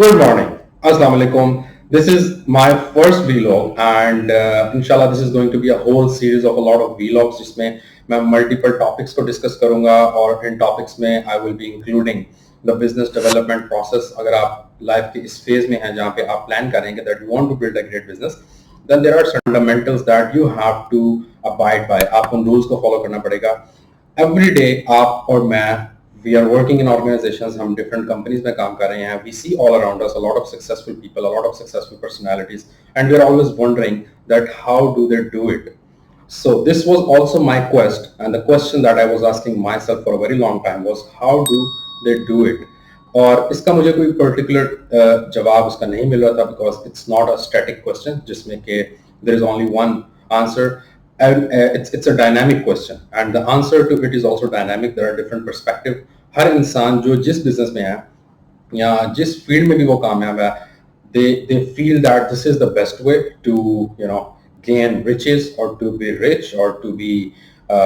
Good morning. Assalamu alaikum. This is my first vlog and inshallah this is going to be a whole series of a lot of vlogs जिसमें मैं multiple topics को discuss करूंगा और इन topics में I will be including the business development process. अगर आप life के इस phase में हैं जहाँ पे आप plan करेंगे that you want to build a great business, then there are fundamentals that you have to abide by. आप उन rules को follow करना पड़ेगा. Every day आप और मैं we are working in organizations, हम different companies में काम कर रहे हैं. We see all around us a lot of successful people, a lot of successful personalities, and we are always wondering that how do they do it. So this was also my quest, and the question that I was asking myself for a very long time was how do they do it. और इसका मुझे कोई particular जवाब उसका नहीं मिल रहा था because it's not a static question जिसमें कि there is only one answer. And it's a dynamic question and the answer to it is also dynamic. There are different perspectives. हर इंसान जो जिस business में है या जिस field में भी वो कामयाब है, they feel that this is the best way to gain riches or to be rich or to be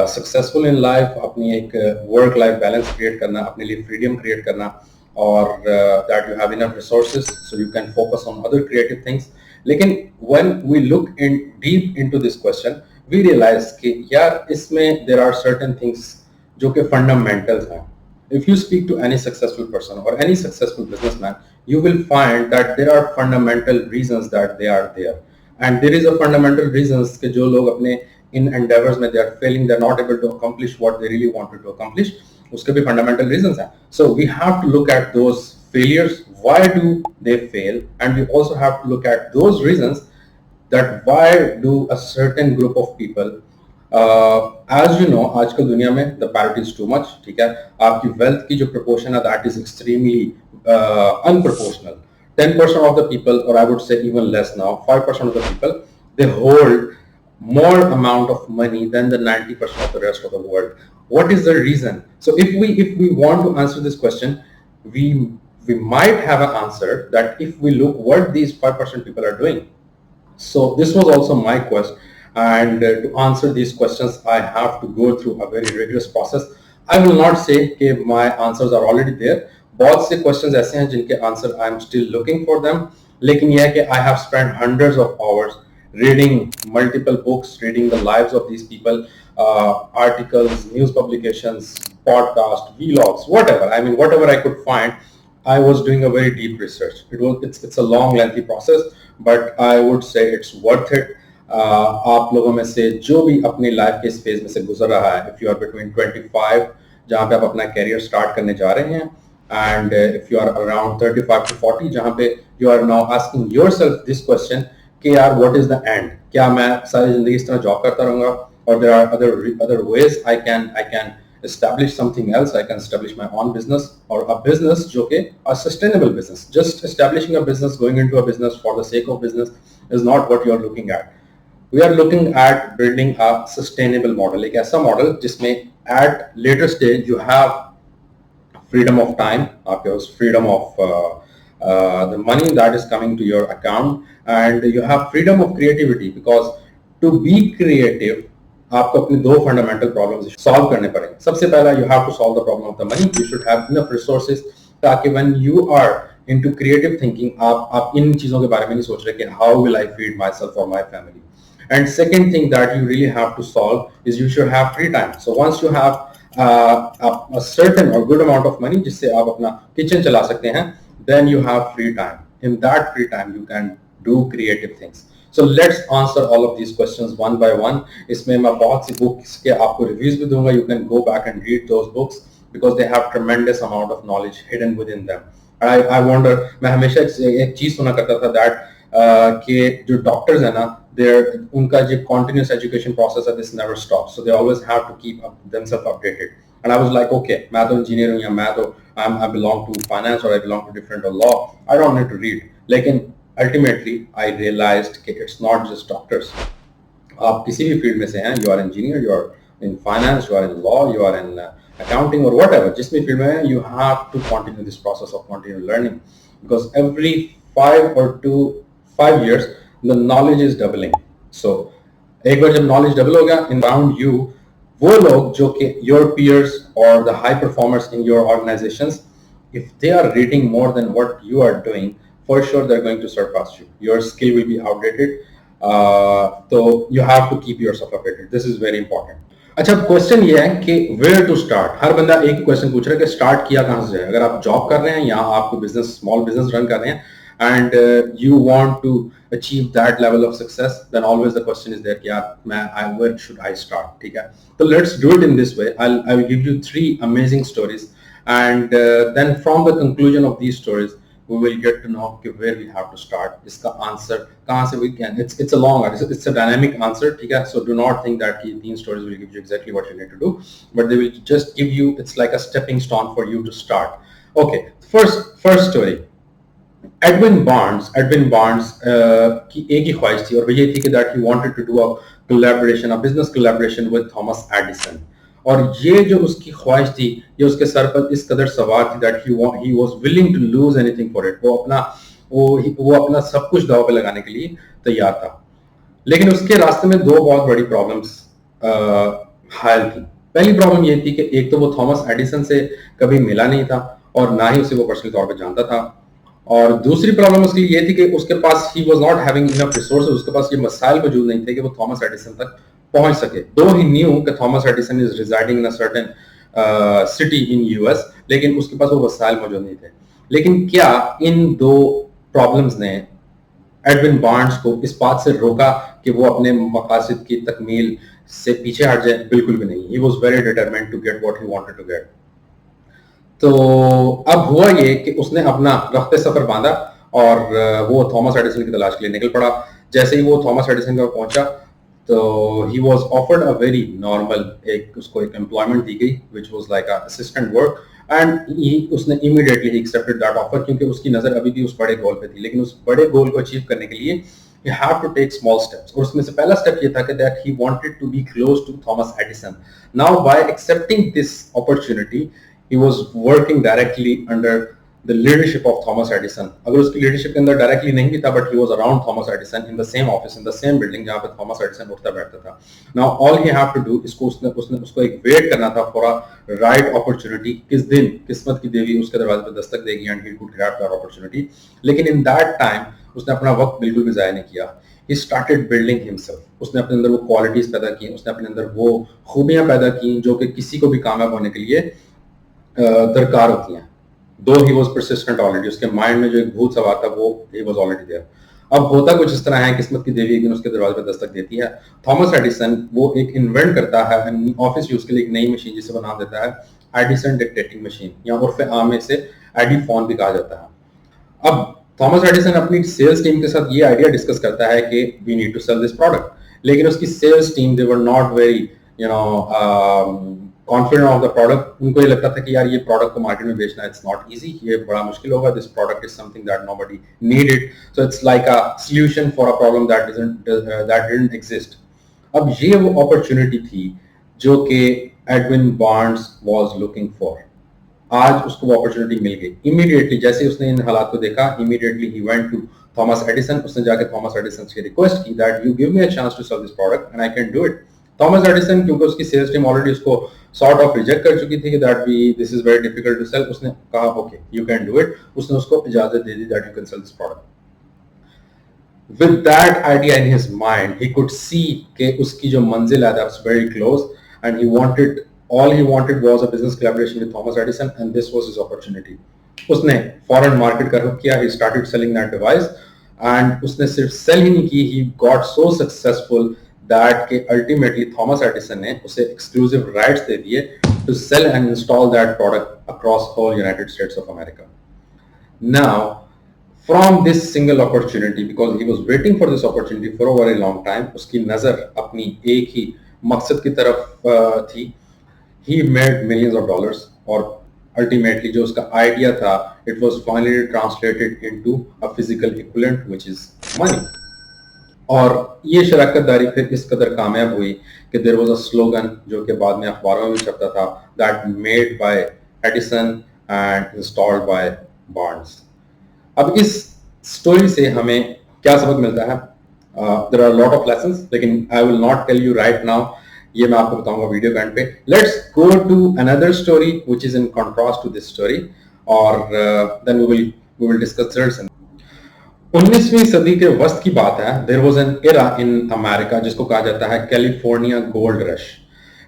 successful in life. अपनी एक work life balance create करना, अपने लिए freedom create करना और that you have enough resources so you can focus on other creative things. लेकिन when we look in deep into this question, we realize कि यार इसमें there are certain things जो कि fundamentals हैं. If you speak to any successful person or any successful businessman, you will find that there are fundamental reasons that they are there, and there is a fundamental reasons कि जो लोग अपने in endeavors में they are failing, they are not able to accomplish what they really wanted to accomplish. उसके भी fundamental reasons हैं. So we have to look at those failures. Why do they fail? And we also have to look at those reasons that why do a certain group of people as you know आजकल दुनिया में the parity is too much. ठीक है, आपकी wealth की जो proportion है that is extremely unproportional. 10% of the people, or I would say even less now, 5% of the people, they hold more amount of money than the 90% of the rest of the world. What is the reason? So if we want to answer this question, we might have an answer that if we look what these 5% people are doing. So this was also my quest, and to answer these questions I have to go through a very rigorous process. I will not say that my answers are already there. बहुत से questions ऐसे हैं जिनके answer I am still looking for them. लेकिन यह है कि I have spent hundreds of hours reading multiple books, reading the lives of these people, articles, news publications, podcasts, vlogs, whatever. I mean, whatever I could find. I was doing a very deep research. It's a long, lengthy process, but I would say it's worth it. आप लोगों में से जो भी अपनी life के इस phase में से गुजर रहा है, if you are between 25 जहाँ पे आप अपना कैरियर स्टार्ट करने जा रहे हैं, and if you are around 35 to 40 जहाँ पे you are now asking yourself this question कि यार what is the end? क्या मैं सारी जिंदगी इस तरह जॉब करता रहूँगा? Or there are other ways I can establish something else. I can establish my own business or a business जो कि a sustainable business. Just establishing a business, going into a business for the sake of business is not what you are looking at. We are looking at building a sustainable model. एक ऐसा model जिसमें at later stage you have freedom of time, आपके पास freedom of the money that is coming to your account, and you have freedom of creativity because to be creative आपको अपनी दो fundamental problems solve करने पड़ेंगे. सबसे पहला you have to solve the problem of the money. You should have enough resources ताकि when you are into creative thinking आप इन चीजों के बारे में नहीं सोच रहे कि how will I feed myself और my family. And second thing that you really have to solve is you should have free time. So once you have a certain or good amount of money जिससे आप अपना kitchen चला सकते हैं, then you have free time. In that free time you can do creative things. So let's answer all of these questions one by one. इसमें मैं बहुत सी books के आपको reviews भी दूंगा. You can go back and read those books because they have tremendous amount of knowledge hidden within them. I wonder, मैं हमेशा एक चीज सुना करता था that कि जो doctors हैं ना, उनका जो continuous education process है, this never stops. So they always have to keep themselves updated. And I was like, okay, मैं तो engineer हूँ या मैं तो I belong to finance or I belong to different law. I don't need to read. लेकिन ultimately I realized that it's not just doctors. आप किसी भी फील्ड में से हैं, you are engineer, you are in finance, you are in law, you are in accounting or whatever, जिस भी field में हैं, you have to continue this process of continual learning because every 5 years the knowledge is doubling. So एक बार जब knowledge double होगा around you, वो लोग जो कि your peers or the high performers in your organizations, if they are reading more than what you are doing, for sure they're going to surpass you. Your skill will be outdated. So you have to keep yourself updated. This is very important. अच्छा, question ये है कि where to start. हर बंदा एक ही question पूछ रहा है कि स्टार्ट किया कहाँ से जाए. अगर आप जॉब कर रहे हैं या आपको बिजनेस, स्मॉल बिजनेस रन कर रहे हैं and you want to achieve that level of success, then always the question is there कि यार where should I start. ठीक है, so let's do it in this way. I will give you 3 amazing stories, and then from the conclusion of these stories we will get to know where we have to start. इसका answer कहाँ से we can. It's a long answer. It's a dynamic answer. ठीक है, so do not think that these stories will give you exactly what you need to do, but they will just give you. It's like a stepping stone for you to start. Okay, first story. Edwin Barnes की एक ही ख्वाहिश थी और वो ये थी कि that he wanted to do a collaboration, a business collaboration with Thomas Edison. और ये जो उसकी ख्वाहिश थी, ये उसके सर पर इस कदर सवार थी that he was willing to lose anything for it. वो अपना सब कुछ दांव पे लगाने के लिए तैयार था. लेकिन उसके रास्ते में 2 बहुत बड़ी प्रॉब्लम्स हायल थी. पहली प्रॉब्लम ये थी कि एक तो वो थॉमस एडिसन से कभी मिला नहीं था और ना ही उसे वो पर्सनल तौर पे जानता था, और दूसरी प्रॉब्लम उसकी ये थी कि उसके पास he was not having enough resources. उसके पास ये मसाइल मौजूद नहीं थे कि वो थॉमस एडिसन तक पहुंच सके. दो ही न्यू कि Thomas Edison is residing in a certain city in US, लेकिन उसके पास वो मसाइल मौजूद नहीं थे. लेकिन क्या इन 2 प्रॉब्लम्स ने एडविन बार्न्स को इस बात से रोका कि वो अपने मकासद की तकमील से पीछे हट जाए? बिल्कुल भी नहीं. He was very determined to get what he wanted to get. तो अब हुआ ये कि उसने अपना रफ्ते सफर बांधा और वो थॉमस एडिसन की तलाश के लिए निकल पड़ा. जैसे ही वो थॉमस एडिसन का पहुंचा तो he was offered a very normal, उसको एक एम्प्लॉयमेंट दी गई which was like a assistant work, and उसने इमीडिएटली ही एक्सेप्टेड दैट ऑफर, क्योंकि उसकी नजर अभी भी उस बड़े गोल पे थी. लेकिन उस बड़े गोल को अचीव करने के लिए you have to take small steps, और उसमें से पहला स्टेप ये था कि that he wanted to be close to Thomas Edison. Now by accepting this opportunity he was working directly under the leadership of Thomas Edison. अगर उसकी leadership के अंदर directly नहीं भी था, but he was around Thomas Edison in the same office, in the same building जहाँ पे Thomas Edison उठता बैठता था. Now all he have to do, उसको एक wait करना था for a right opportunity. किस दिन किस्मत की देवी उसके दरवाजे पे दस्तक देगी and he could grab that opportunity. लेकिन in that time उसने अपना वक्त बिल्कुल भी ज़ाया नहीं किया. He started building himself. उसने अपने अंदर वो क्वालिटीज पैदा की, उसने अपने अंदर वो खूबियां पैदा की जो कि किसी को भी कामयाब होने के लिए दरकार होती हैं. दो ही वाज परसिस्टेंट ऑलरेडी, उसके माइंड में जो एक भूत सवार था वो ही वाज ऑलरेडी देयर. अब होता कुछ इस तरह है, किस्मत की देवी एक दिन उसके दरवाजे पर दस्तक देती है. थॉमस एडिसन वो एक इन्वेंट करता है ऑफिस यूज के लिए एक नई मशीन, जिसे वो नाम देता है एडिसन डिक्टेटिंग मशीन, या उर्फ आम में से एडीफोन भी कहा जाता है. अब थॉमस एडिसन अपनी सेल्स टीम के साथ ये आइडिया डिस्कस करता है कि we need to sell this product, लेकिन उसकी sales team they were not very confident of the product. उनको ये लगता था कि यार ये प्रोडक्ट को मार्केट में बेचना इट्स नॉट इजी, ये बड़ा मुश्किल होगा. This product is something that nobody needed, so it's like a solution for a problem that didn't exist. अब ये वो अपॉर्चुनिटी थी जो कि Edwin Barnes was looking for. आज उसको वो अपॉर्चुनिटी मिल गई. इमीडिएटली जैसे उसने इन हालात को देखा, immediately he went to Thomas Edison. उसने जाके थॉमस एडिसन से रिक्वेस्ट की that you give me a chance to sell this product and I can do it. Thomas Edison, क्योंकि उसकी सेल्स टीम ऑलरेडी उसको सॉर्ट ऑफ रिजेक्ट कर चुकी थी कि that this is very difficult to sell, उसने कहा okay you can do it. उसने उसको इजाजत दे दी that you can cell this product. With that idea in his mind, he could see कि उसकी जो मंजिल है that's very close, and all he wanted was a business collaboration with Thomas Edison, and this was his opportunity. उसने foreign market का रुख किया. He started selling that device, and उसने सिर्फ sell ही नहीं की, he got so successful that कि ultimately Thomas Edison ने उसे exclusive rights दे दिए to sell and install that product across whole United States of America. Now from this single opportunity, because he was waiting for this opportunity for a very long time, उसकी नजर अपनी एक ही मकसद की तरफ थी. He made millions of dollars, और ultimately जो उसका idea था, it was finally translated into a physical equivalent which is money. और ये शराकतदारी फिर इस कदर कामयाब हुई कि there was a slogan जो कि बाद में अखबारों में भी छपता था, that made by Edison and installed by Barnes. अब इस स्टोरी से हमें क्या सबक मिलता है? There are lot of lessons, लेकिन I will not tell you right now. ये मैं आपको बताऊंगा वीडियो के एंड पे. Let's go to another story which is in contrast to this story, और then we will discuss results. 19वीं सदी के वस्त की बात है. There was an era in America जिसको कहा जाता है कैलिफोर्निया गोल्ड रश.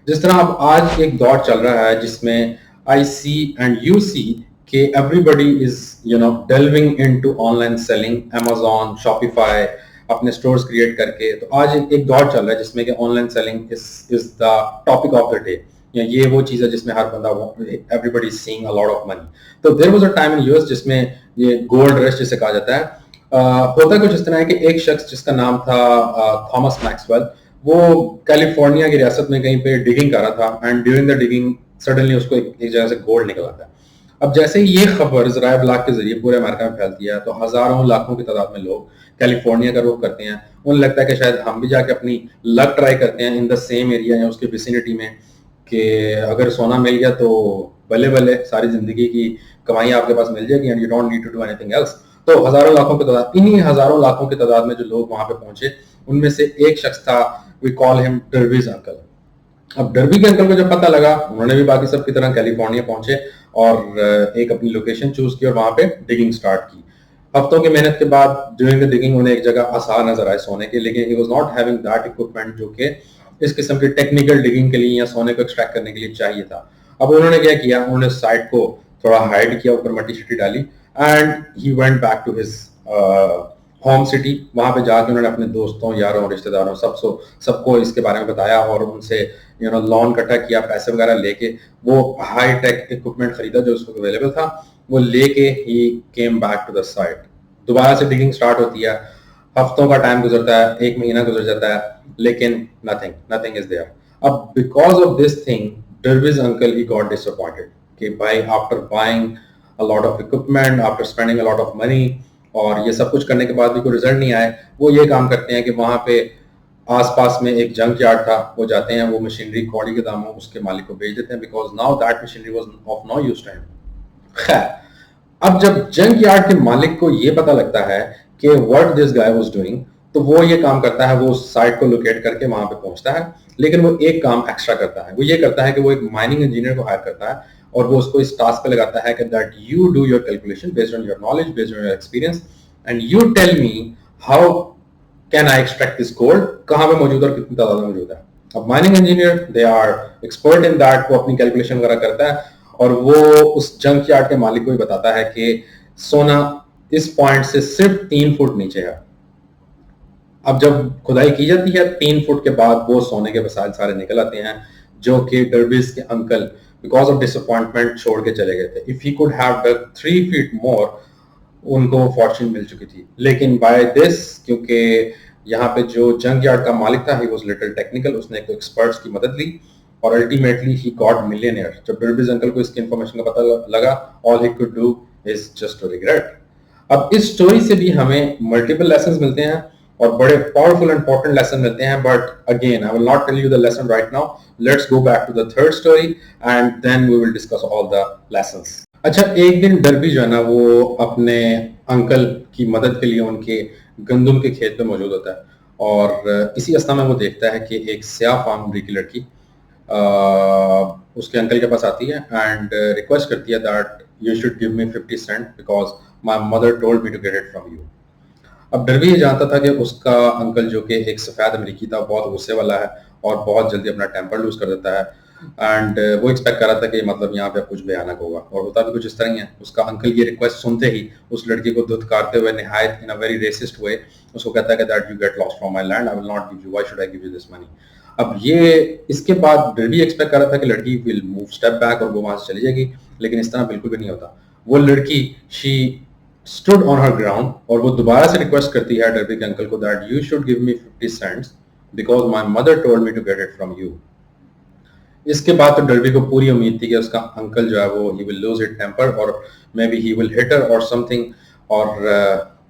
जिस तरह अब आज एक दौर चल रहा है जिसमें आई सी एंड यू सी के everybody is delving into online selling, Amazon, Shopify, अपने स्टोर्स क्रिएट करके. तो आज एक दौर चल रहा है जिसमें कि online selling is the topic of the day. ये वो चीज है जिसमें हर बंदा, everybody is seeing a lot of money. तो there was a time in US जिसमें ये गोल्ड रश जिसे कहा जाता है. होता कुछ इस तरह है कि एक शख्स जिसका नाम था थॉमस मैक्सवेल, वो कैलिफोर्निया की रियासत में कहीं पे डिगिंग कर रहा था and during the digging suddenly उसको एक जगह से गोल्ड निकल आता है. अब जैसे ही ये खबर ज़राए इब्लाग के जरिए पूरे अमेरिका में फैलती है तो हजारों लाखों की तादाद में लोग कैलिफोर्निया का रुख करते हैं. उन्हें लगता है कि शायद हम भी जाके अपनी लक ट्राई करते हैं इन द सेम एरिया या उसके विसिनिटी में, कि अगर सोना मिल गया तो भले भले सारी जिंदगी की कमाई आपके पास मिल जाएगी and you don't need to do anything else. तो हजारों लाखों की तादाद, इन्हीं हजारों लाखों की तादाद में जो लोग वहां पे पहुंचे उनमें से एक शख्स था, we call him Darby's uncle. अब डर्बी के अंकल को जब पता लगा, उन्होंने भी बाकी सब की तरह कैलिफोर्निया पहुंचे और एक अपनी लोकेशन चूज की और वहां पे डिगिंग स्टार्ट की. हफ्तों की मेहनत के बाद ड्यूरिंग द डिगिंग उन्हें एक जगह आसान नजर आए सोने के, लेकिन ही was not having that equipment जो कि इस किस्म की टेक्निकल डिगिंग के लिए या सोने को एक्सट्रैक्ट करने के लिए चाहिए था. अब उन्होंने क्या किया, उन्होंने साइट को थोड़ा हाइड किया, ऊपर मट्टी शट्टी डाली and he went back to his home city. वहां पे जाके उन्होंने अपने दोस्तों, यारों, रिश्तेदारों सबको इसके बारे में बताया और उनसे लोन इकट्ठा किया, पैसे वगैरह लेके वो हाई टेक इक्विपमेंट खरीदा जो उसको अवेलेबल था, वो लेके he came back to the site. दोबारा से डिगिंग स्टार्ट होती है. हफ्तों का टाइम गुजरता है, एक महीना गुजर जाता है, लेकिन नथिंग इज देयर. अब because of this thing derbies uncle he got disappointed कि भाई after buying a lot of equipment, after spending a lot of money और ये सब कुछ करने के बाद भी कोई रिजल्ट नहीं आए, वो ये काम करते हैं कि वहां पे आसपास में एक जंक यार्ड था, वो जाते हैं, वो मशीनरी कौड़ी के दामों उसके मालिक को बेच देते हैं, because now that machinery was of no use time. खैर, अब जब जंक यार्ड के मालिक को ये पता लगता है कि what this guy was doing, तो वो ये काम करता है, वो साइट को लोकेट करके वहां पे पहुंचता है. लेकिन वो एक काम एक्स्ट्रा करता है, वो ये करता है कि वो एक माइनिंग इंजीनियर को हायर करता है और वो उसको इस टास्क पे लगाता है कि that you do your calculation based on your knowledge, based on your experience and you tell me how can I extract this gold, कहां पे मौजूद और कितनी तादाद में मौजूद है. अब mining engineer they are expert in that, वो अपनी कैलकुलेशन वगैरह करता है और वो उस जंक यार्ड के मालिक को भी बताता है कि सोना इस पॉइंट से सिर्फ 3 फुट नीचे है. अब जब खुदाई की जाती है 3 फुट के बाद वो सोने के वसाइल सारे निकल आते हैं जो कि डर्बीज के अंकल बिकॉज ऑफ डिसअपॉइंटमेंट छोड़ के चले गए थे. If he could have done 3 feet more, उनको फॉर्चून मिल चुकी थी. लेकिन बाय दिस, क्योंकि यहाँ पे जो जंक यार्ड का मालिक था, ही वाज लिटिल टेक्निकल, उसने एक एक्सपर्ट्स की मदद ली और अल्टीमेटली ही गॉट मिलियनेयर. जब डर्बीज अंकल को इसकी इंफॉर्मेशन का पता लगा, all he could do is just to regret. अब इस स्टोरी से भी हमें मल्टीपल लेसन्स मिलते हैं और बड़े पावरफुल इंपॉर्टेंट लेसन मिलते हैं. But again I will not tell you the lesson right now. Let's go back to the third story and then we will discuss all the lessons. अच्छा, एक दिन derby जो है ना, वो अपने अंकल की मदद के लिए उनके गंदम के खेत पे मौजूद होता है और इसी अवस्था में वो देखता है कि एक स्याह फार्मरी की लड़की उसके अंकल के पास आती है एंड रिक्वेस्ट करती है that you should give me 50 cent because my mother told me to get it from you. अब डर्बी ये जानता था कि उसका अंकल जो कि एक सफेद अमेरिकी था, बहुत गुस्से वाला है और बहुत जल्दी अपना टेम्पर लूज कर देता है एंड वो एक्सपेक्ट कर रहा था कि मतलब यहाँ पे कुछ भयानक होगा और होता भी कुछ इस तरह ही है. उसका अंकल ये रिक्वेस्ट सुनते ही उस लड़की को धुतकारते हुए निहायत इन अ वेरी रेसिस्ट वे उसको कहता है कि that you get lost from my land, I will not give you, why should I give you this money. अब ये इसके बाद डर्बी एक्सपेक्ट कर रहा था कि लड़की विल मूव स्टेप बैक और वो वहां से चली जाएगी, लेकिन इस तरह बिल्कुल भी नहीं होता. वो लड़की she stood on her ground और वो दोबारा से रिक्वेस्ट करती है डर्बी के अंकल को that you should give me 50 cents because my mother told me to get it from you. इसके बाद तो डर्बी को पूरी उम्मीद थी कि उसका अंकल जो है वो he will lose it temper और maybe he will hit her और समथिंग और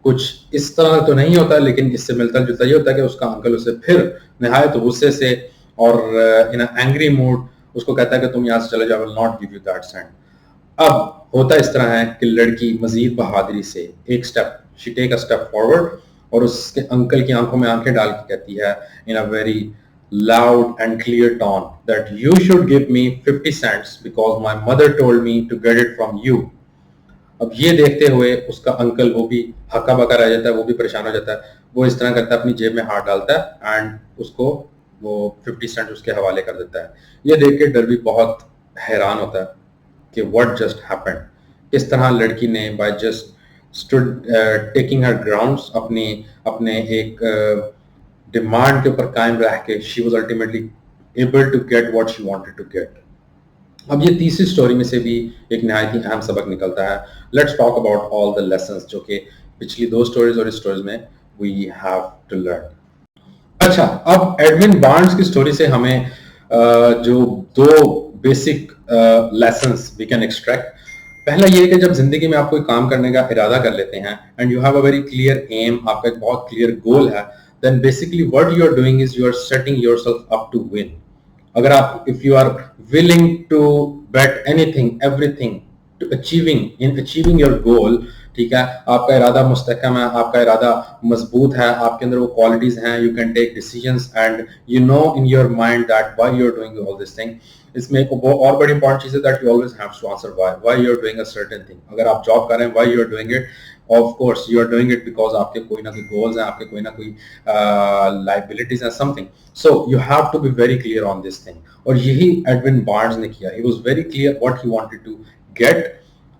कुछ इस तरह तो नहीं होता, लेकिन इससे मिलता जुलता ये होता है कि उसका अंकल उसे फिर निहायत गुस्से से और इन एंग्री मूड उसको कहता है कि तुम यहाँ से चले जाओ, I will not give you that cent. अब होता इस तरह है कि लड़की मजीद बहादुरी से एक step, she take a step forward और उसके अंकल की आंखों में आंखें डाल के कहती है in a very loud and clear tone that you should give me 50 cents because my mother told me to get it from you. अब ये देखते हुए उसका अंकल वो भी हक्का बक्का रह जाता है, वो भी परेशान हो जाता है, वो इस तरह करता है, अपनी जेब में हाथ डालता है एंड उसको वो 50 सेंट उसके हवाले कर देता है। ये देख के डर्बी बहुत हैरान होता है कि व्हाट जस्ट हैपेंड, किस तरह लड़की ने by just stood taking her grounds, अपनी अपने एक डिमांड के ऊपर कायम रह के she was ultimately able to get what she wanted to get. अब ये तीसरी स्टोरी में से भी एक नहायत ही अहम सबक निकलता है। Let's talk about all the lessons जो कि पिछली दो स्टोरीज और इस स्टोरीज में वी हैव टू लर्न। अच्छा, अब एडविन बार्न्स की स्टोरी से हमें जो दो basic lessons we can extract. पहला ये है कि जब जिंदगी में आप कोई काम करने का इरादा कर लेते हैं and you have a very clear aim, आपका एक बहुत क्लियर गोल है, then basically what you are doing is you are setting yourself up to win. अगर आप if you are willing to bet anything everything to achieving your goal, ठीक है, आपका इरादा मुस्तहकम है, आपका इरादा मजबूत है, आपके अंदर वो क्वालिटीज हैं, you can take decisions and you know in your mind that why you are doing all this thing. इसमें एक और बड़ी इंपॉर्टेंट चीज है that you always have to answer why you are doing a certain thing. अगर आप job कर रहे हैं, why you are doing it, of course you are doing it because आपके कोई ना कोई गोल्स हैं, आपके कोई ना कोई लायबिलिटीज हैं, something, so you have to be very clear on this thing. और यही एडविन बार्न्स ने किया, he was very clear what he wanted to get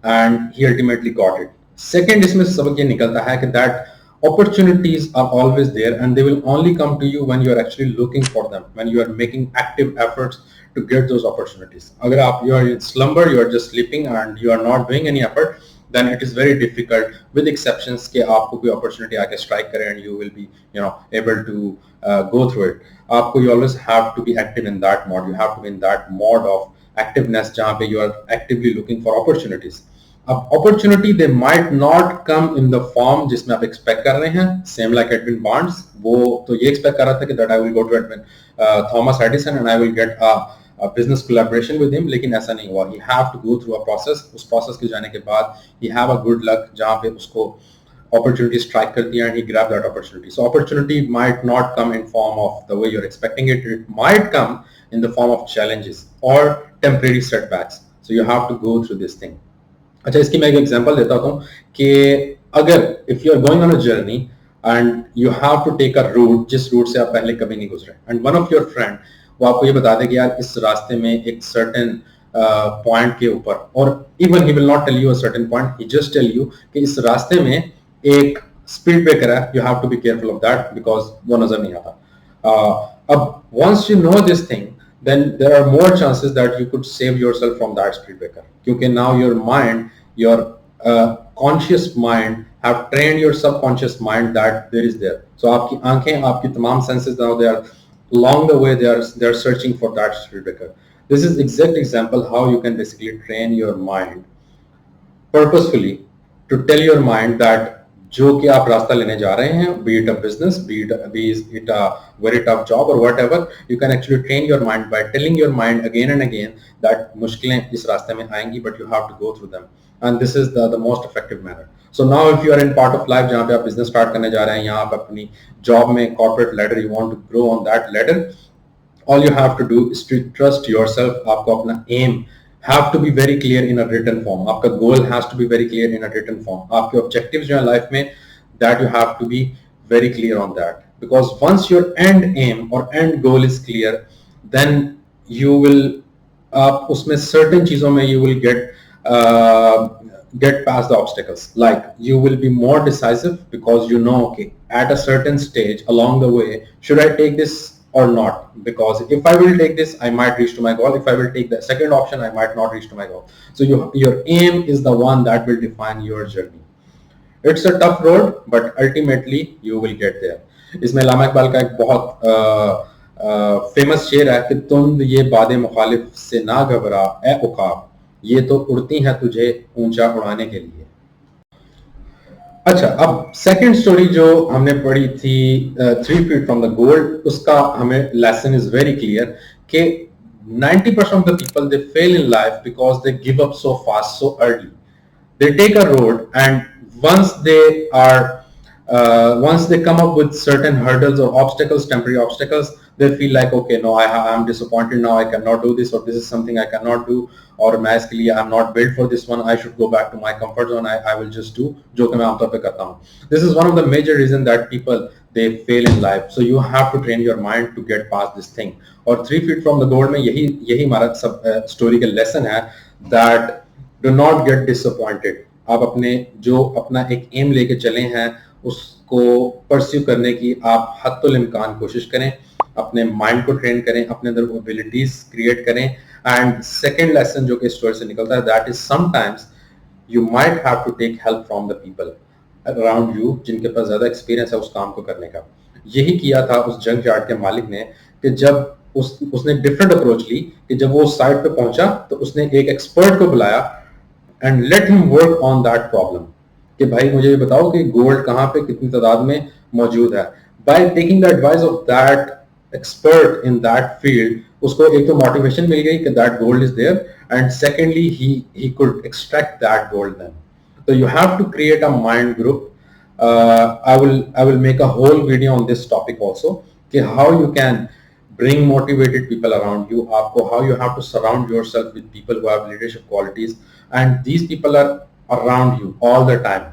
and he ultimately got it. Second इसमें सबक ये निकलता है कि that opportunities are always there and they will only come to you when you are actually looking for them, when you are making active efforts to get those opportunities. Agar you are in slumber, you are just sleeping and you are not doing any effort, then it is very difficult, with exceptions कि आपको कोई opportunity आके strike करे and you will be able to go through it. आपको you always have to be active in that mode. You have to be in that mode of activeness जहाँ पे you are actively looking for opportunities. अब opportunity they might not come in the form जिसमें आप expect कर रहे हैं, same like Edwin Barnes. वो तो ये एक्सपेक्ट कर रहा था कि that I will go to Edwin Thomas Edison and I will get a business collaboration with him, लेकिन ऐसा नहीं हुआ। He have to go through a process. उस प्रोसेस के जाने के बाद he have a good luck जहां पे उसको opportunity strike करती है and he grabbed that opportunity. So opportunity might not come in form of the way you're expecting it. It might come in the form of challenges or temporary setbacks. So you have to go through this thing. अच्छा, इसकी मैं एक example देता हूँ कि अगर if you are going on a journey and you have to take a route जिस route से आप पहले कभी नहीं गुजरे and one of your friend वो आपको ये बता दे कि यार इस रास्ते में एक सर्टेन पॉइंट के ऊपर, और even he will not tell you a certain point, he just tell you कि इस रास्ते में एक स्पीड ब्रेकर है, you have to be careful of that because वो नजर नहीं आता। अब once you know this thing, then there are more chances that you could save yourself from that speed breaker, क्योंकि now your mind, your conscious mind have trained your subconscious mind that there is there. So आपकी आंखें, आपकी तमाम senses now they are along the way they are searching for that speed breaker. This is exact example how you can basically train your mind purposefully to tell your mind that जो कि आप रास्ता लेने जा रहे हैं, be it a business, be it a very tough job or whatever, you can actually train your mind by telling your mind again and again that मुश्किलें इस रास्ते में आएंगी, but you have to go through them, and this is the most effective manner. So now if you are in part of life जहाँ पे आप business start करने जा रहे हैं, यहाँ आप अपनी job में corporate ladder you want to grow on that ladder, all you have to do is to trust yourself. आपको अपना aim have to be very clear in a written form. आपका goal has to be very clear in a written form. आपके objectives जो हैं life में, that you have to be very clear on that. Because once your end aim or end goal is clear, then you will आप उसमें certain चीजों में you will get past the obstacles. Like you will be more decisive because you know, okay, at a certain stage along the way, should I take this or not? Because if I will take this, I might reach to my goal. If I will take the second option, I might not reach to my goal. So your aim is the one that will define your journey. It's a tough road, but ultimately you will get there. इसमें अल्लामा इकबाल का एक बहुत famous शेर है कि तुम ये बादे मुखालिफ से ना घबरा ए उकाब, ये तो उड़ती हैं तुझे ऊंचा उड़ाने के लिए। अच्छा, अब सेकंड स्टोरी जो हमने पढ़ी थी 3 feet फ्रॉम द गोल, उसका हमें लेसन इज वेरी क्लियर कि 90% of the people they fail in life because they give up so fast so early. They take a road and once they come up with certain hurdles or obstacles, temporary obstacles, they feel like, okay, no, I'm disappointed now, I cannot do this, or this is something I cannot do, और मैं इसके लिए I'm not built for this one, I should go back to my comfort zone, I will just do जो कि मैं आमतौर पे करता हूँ. This is one of the major reasons that people they fail in life. So you have to train your mind to get past this thing. और 3 feet from the goal में यही हमारा सब स्टोरी का लेसन है, that do not get disappointed. आप अपना एक एम लेके चले हैं उसको परस्यू करने की आप हद्दुल इम्कान कोशिश करें, अपने माइंड को ट्रेन करें, अपने अंदर एबिलिटीज क्रिएट करें. एंड सेकंड लेसन जो कि स्टोरी से निकलता है, that is sometimes you might have to take help from the people around you जिनके पास ज्यादा एक्सपीरियंस है उस काम को करने का. यही किया था उस जंक यार्ड के मालिक ने कि जब उसने डिफरेंट अप्रोच ली कि जब वो साइट पे पहुंचा तो उसने एक एक्सपर्ट को बुलाया and let him work on that problem कि भाई मुझे ये बताओ कि गोल्ड कहाँ पे कितनी तादाद में मौजूद है. By taking the advice of that expert in that field उसको एक तो मोटिवेशन मिल गई कि that gold is there, and secondly he could extract that gold then. So you have to create a mind group. I will make a whole video on this topic also. कि how you can bring motivated people around you. How you have to surround yourself with people who have leadership qualities, and these people are around you all the time.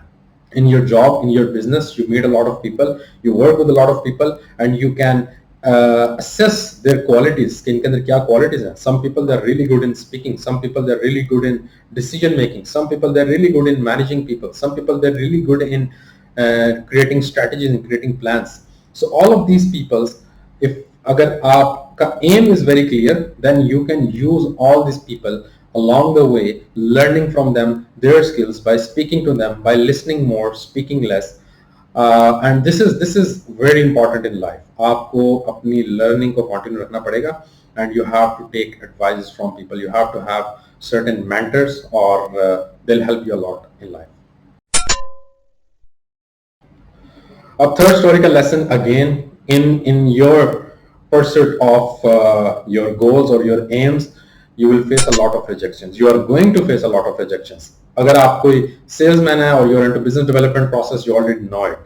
In your job, in your business, you meet a lot of people. You work with a lot of people, and you can assess their qualities. कि इनके अंदर क्या qualities हैं. Some people they're really good in speaking. Some people they're really good in decision making. Some people they're really good in managing people. Some people they're really good in creating strategies and creating plans. So all of these people, if अगर आपका aim is very clear, then you can use all these people along the way, learning from them their skills by speaking to them, by listening more, speaking less. And this is very important in life. आपको अपनी learning को continue रखना पड़ेगा, and you have to take advices from people. You have to have certain mentors, or they'll help you a lot in life. अब third story का lesson again in your pursuit of your goals or your aims, you will face a lot of rejections. You are going to face a lot of rejections. अगर आप कोई salesman है or you're into business development process, you already know it.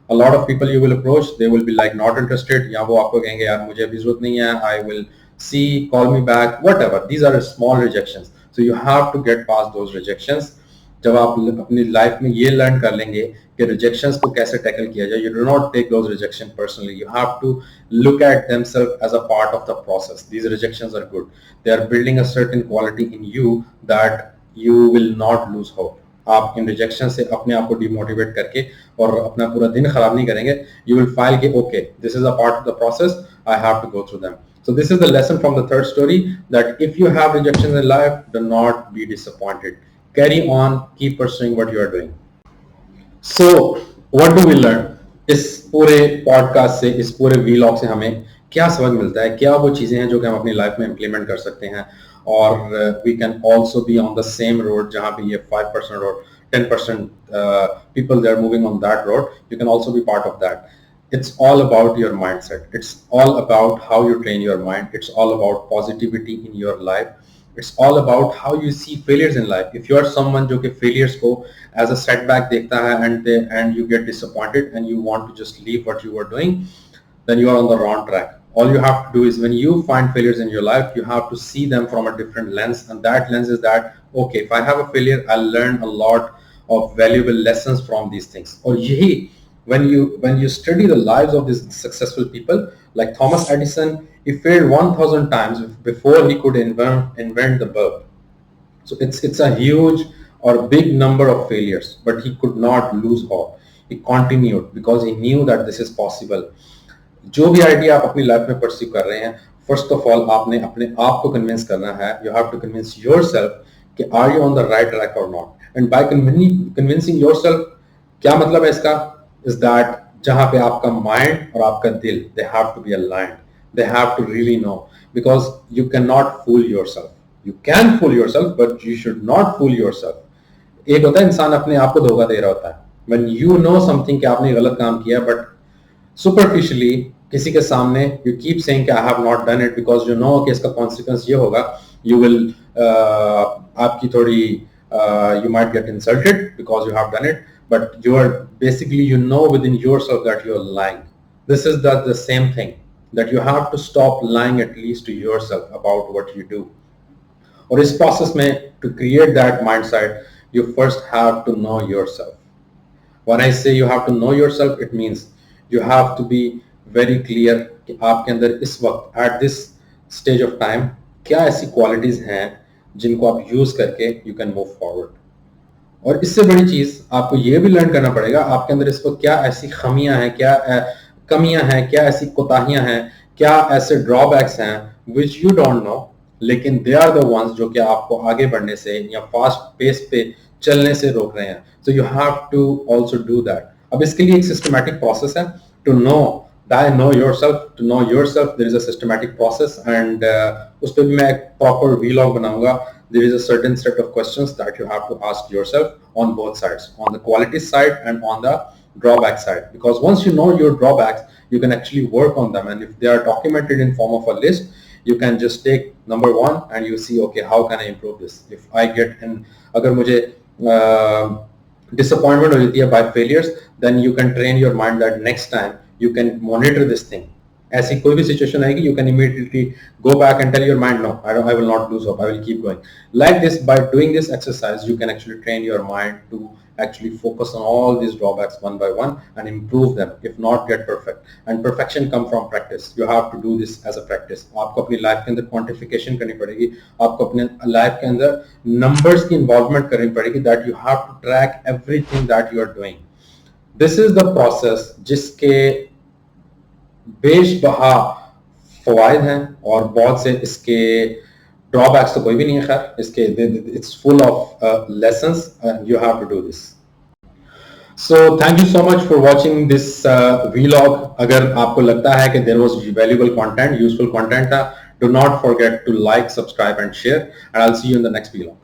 A lot of people you will approach, they will be like not interested, या वो आपको कहेंगे यार मुझे अभी जरूरत नहीं है, I will see, call me back, whatever. These are small rejections. So you have to get past those rejections. जब आप अपनी लाइफ में ये लर्न कर लेंगे कि रिजेक्शंस को कैसे टैकल किया जाए, you do not take those rejections personally. You have to look at themselves as a part of the process. These rejections are good. They are building a certain quality in you that you will not lose hope. आप इन rejection से अपने आप को demotivate करके और अपना पूरा दिन खराब नहीं करेंगे. You will feel कि okay, this is a part of the process. I have to go through them. So this is the lesson from the third story, that if you have rejections in life, do not be disappointed. Carry on, keep pursuing what you are doing. So what do we learn? इस पूरे podcast से, इस पूरे vlog से हमें क्या सबक मिलता है, क्या वो चीजें हैं जो कि हम अपनी लाइफ में इम्प्लीमेंट कर सकते हैं, और we can also be on the same road जहाँ पे ये 5% or 10% people they are moving on that road. You can also be part of that. It's all about your mindset. It's all about how you train your mind. It's all about positivity in your life. It's all about how you see failures in life. If you are someone जो कि failures को as a setback देखता है and you get disappointed and you want to just leave what you were doing, then you are on the wrong track. All you have to do is when you find failures in your life, you have to see them from a different lens, and that lens is that okay, if I have a failure, I'll learn a lot of valuable lessons from these things. और यही when you study the lives of these successful people like Thomas Edison, he failed 1,000 times before he could invent the bulb. So it's a huge or big number of failures, but he could not lose hope. He continued because he knew that this is possible. जो भी idea आप अपनी life में pursue कर रहे हैं, first of all आपने अपने आप को कन्विंस करना है. You have to convince yourself कि are you on the right track और नॉट. एंड बाय कन्विंसिंग योरसेल्फ, क्या मतलब है इसका, इज दैट जहां पे आपका माइंड और आपका दिल, they have to be aligned. They have to really know, because you cannot fool yourself. You can fool yourself, but you should not fool yourself. एक होता है इंसान अपने आप को धोखा दे रहा होता है. When you know something कि आपने गलत काम किया, but superficially किसी के सामने you keep saying कि I have not done it because you know कि इसका consequence ये होगा. You will आपकी थोड़ी you might get insulted because you have done it, but you are basically, you know within yourself that you are lying. This is the same thing. that you have to stop lying at least to yourself about what you do. اور اس process میں to create that mindset, you first have to know yourself. When I say you have to know yourself, it means you have to be very clear کہ آپ کے اندر اس وقت at this stage of time کیا ایسی qualities ہیں جن کو آپ یوز کر کے you can move forward. اور اس سے بڑی چیز آپ کو یہ بھی لرن کرنا پڑے گا آپ کے اندر اس وقت کیا ایسی خمیاں ہیں, کیا کمیاں ہیں, کیا ایسی کوتاہیاں ہیں, کیا ایسے ڈرا بیکس ہیں which you don't know, لیکن they are the ones جو کہ آپ کو آگے بڑھنے سے یا فاسٹ پیس پہ چلنے سے روک رہے ہیں. So you have to also do that. اب اس کے لیے ایک سسٹمیٹک پروسیس ہے to know yourself. There is a systematic process and اس پہ بھی میں ایک proper vlog بناؤں گا. There is a certain set of questions that you have to ask yourself on both sides, on the quality side and on the drawback side, because once you know your drawbacks, you can actually work on them, and if they are documented in form of a list, you can just take number one and you see, okay, how can I improve this? If I get in, agar mujhe disappointment ho jati hai by failures, then you can train your mind that next time you can monitor this thing. ایسی کوئی بھی situation آئے گی you can immediately go back and tell your mind, no, I will not lose hope, I will keep going. Like this, by doing this exercise, you can actually train your mind to actually focus on all these drawbacks one by one and improve them, if not get perfect. And perfection comes from practice. You have to do this as a practice. آپ کو اپنی life کے اندر quantification کرنی پڑے گی, آپ کو اپنے لائف کے اندر numbers کی involvement کرنی پڑے گی, that you have to track everything that you are doing. This is the process جس کے بیش بہا فوائد ہیں اور بہت سے اس کے ڈرا بیکس تو کوئی بھی نہیں ہے. خیر اس کے it's full of lessons and you have to do this. So thank you so much for watching this vlog. اگر آپ کو لگتا ہے کہ there was valuable content, useful content, do not forget to like, subscribe and share, and I'll see you in the next vlog.